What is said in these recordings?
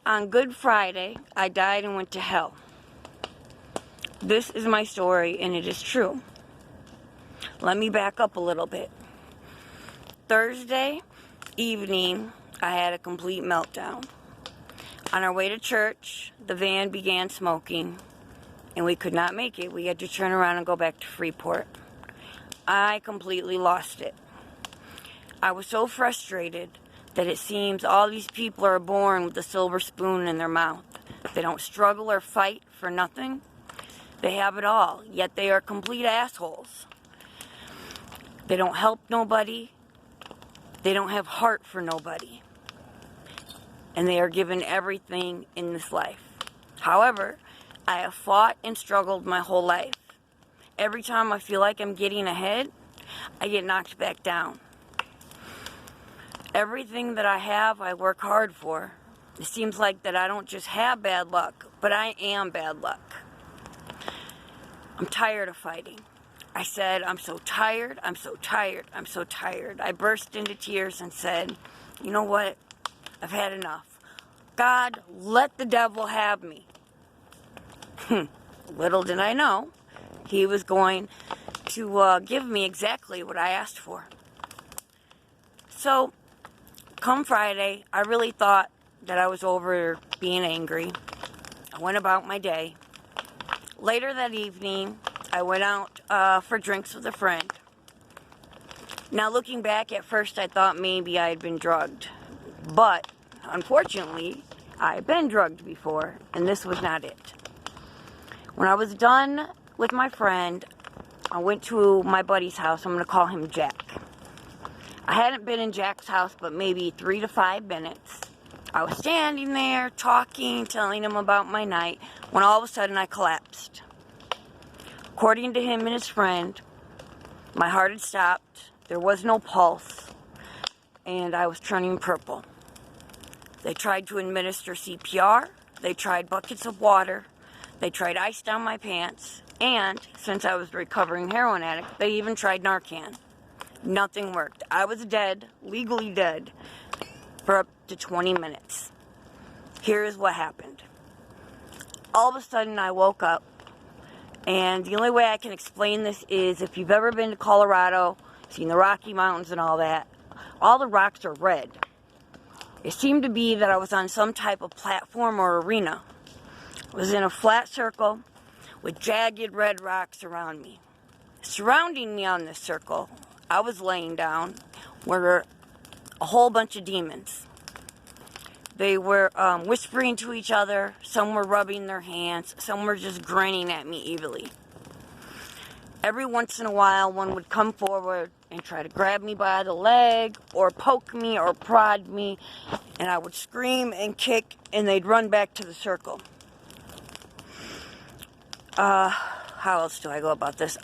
On Good Friday, I died and went to hell. This is my story, and it is true. Let me back up a little bit. Thursday evening, I had a complete meltdown. On our way to church, the van began smoking, and we could not make it. We had to turn around and go back to Freeport. I completely lost it. I was so frustrated that it seems all these people are born with a silver spoon in their mouth. They don't struggle or fight for nothing. They have it all, yet they are complete assholes. They don't help nobody. They don't have heart for nobody. And they are given everything in this life. However, I have fought and struggled my whole life. Every time I feel like I'm getting ahead, I get knocked back down. Everything that I have, I work hard for. It seems like that I don't just have bad luck, but I am bad luck. I'm tired of fighting. I said, I'm so tired, I'm so tired, I'm so tired. I burst into tears and said, you know what? I've had enough. God, let the devil have me. Little did I know, he was going to give me exactly what I asked for. So, come Friday, I really thought that I was over being angry. I went about my day. Later that evening, I went out for drinks with a friend. Now, looking back, at first I thought maybe I had been drugged. But, unfortunately, I had been drugged before, and this was not it. When I was done with my friend, I went to my buddy's house. I'm going to call him Jack. I hadn't been in Jack's house but maybe 3 to 5 minutes. I was standing there talking, telling him about my night, when all of a sudden I collapsed. According to him and his friend, my heart had stopped, there was no pulse, and I was turning purple. They tried to administer CPR, they tried buckets of water, they tried ice down my pants, and since I was a recovering heroin addict, they even tried Narcan. Nothing worked. I was dead, legally dead, for up to 20 minutes. Here's what happened. All of a sudden, I woke up, and the only way I can explain this is if you've ever been to Colorado, seen the Rocky Mountains and all that, all the rocks are red. It seemed to be that I was on some type of platform or arena. I was in a flat circle with jagged red rocks around me. Surrounding me on this circle, I was laying down, were a whole bunch of demons. They were whispering to each other, some were rubbing their hands, some were just grinning at me evilly. Every once in a while, one would come forward and try to grab me by the leg, or poke me, or prod me, and I would scream and kick, and they'd run back to the circle. How else do I go about this?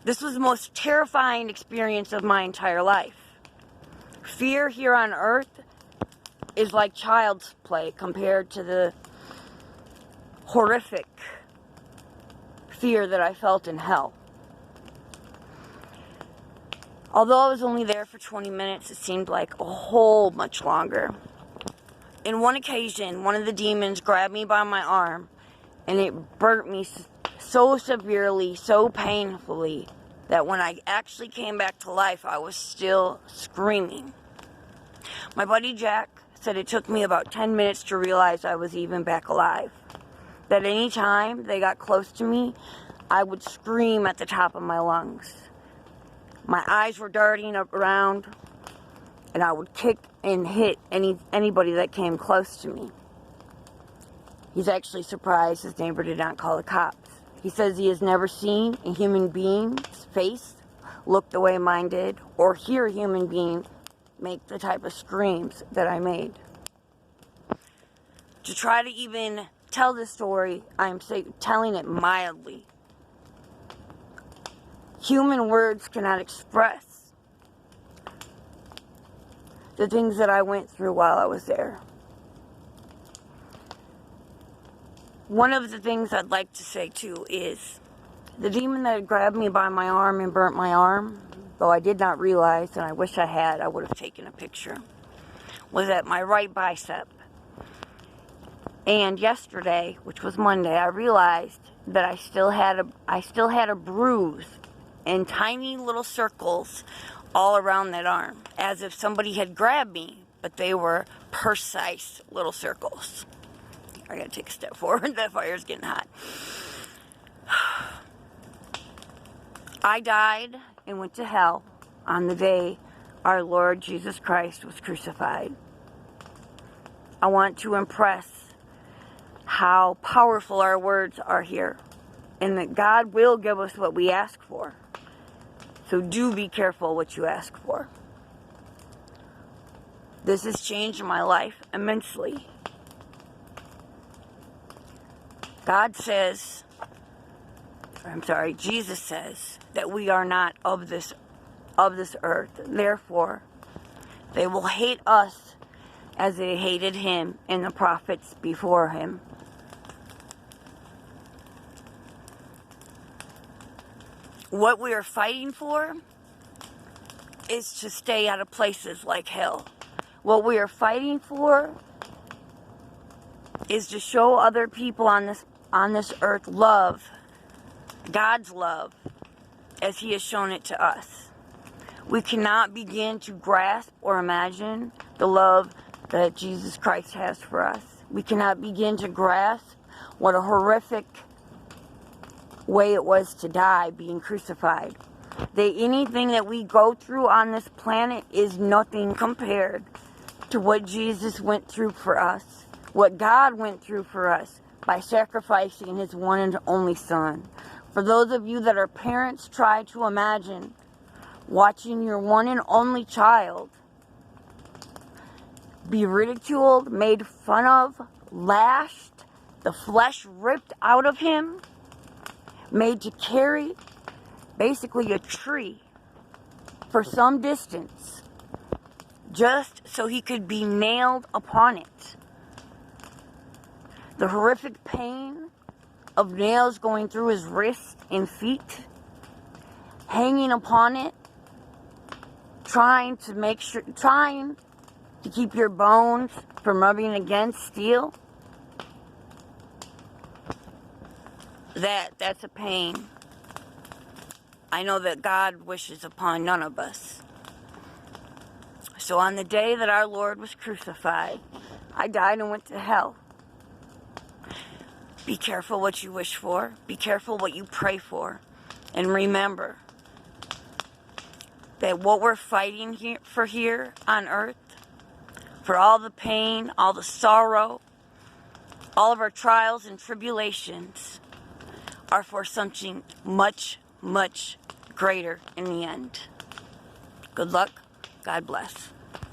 This was the most terrifying experience of my entire life. Fear here on earth is like child's play compared to the horrific fear that I felt in hell. Although I was only there for 20 minutes, it seemed like a whole much longer. In one occasion, one of the demons grabbed me by my arm, and it burnt me so severely, so painfully, that when I actually came back to life, I was still screaming. My buddy Jack said it took me about 10 minutes to realize I was even back alive. That any time they got close to me, I would scream at the top of my lungs. My eyes were darting up around, and I would kick and hit anybody that came close to me. He's actually surprised his neighbor did not call the cops. He says he has never seen a human being's face look the way mine did, or hear a human being make the type of screams that I made. To try to even tell this story, I'm telling it mildly. Human words cannot express the things that I went through while I was there. One of the things I'd like to say too is the demon that had grabbed me by my arm and burnt my arm, though I did not realize, and I wish I had, I would have taken a picture. was at my right bicep. And yesterday, which was Monday, I realized that I still had a bruise in tiny little circles all around that arm, as if somebody had grabbed me, but they were precise little circles. I gotta take a step forward. That fire's getting hot. I died and went to hell on the day our Lord Jesus Christ was crucified. I want to impress how powerful our words are here, and that God will give us what we ask for. So do be careful what you ask for. This has changed my life immensely. Jesus says that we are not of this earth. Therefore, they will hate us as they hated him and the prophets before him. What we are fighting for is to stay out of places like hell. What we are fighting for is to show other people on this earth love, God's love, as he has shown it to us. We cannot begin to grasp or imagine the love that Jesus Christ has for us. We cannot begin to grasp what a horrific way it was to die, being crucified. Anything that we go through on this planet is nothing compared to what Jesus went through for us, what God went through for us by sacrificing his one and only Son. For those of you that are parents, try to imagine watching your one and only child be ridiculed, made fun of, lashed, the flesh ripped out of him, made to carry basically a tree for some distance just so he could be nailed upon it. The horrific pain of nails going through his wrists and feet, hanging upon it, trying to keep your bones from rubbing against steel. That's a pain I know that God wishes upon none of us. So on the day that our Lord was crucified, I died and went to hell. Be careful what you wish for. Be careful what you pray for. And remember that what we're fighting here on earth, for all the pain, all the sorrow, all of our trials and tribulations, are for something much, much greater in the end. Good luck. God bless.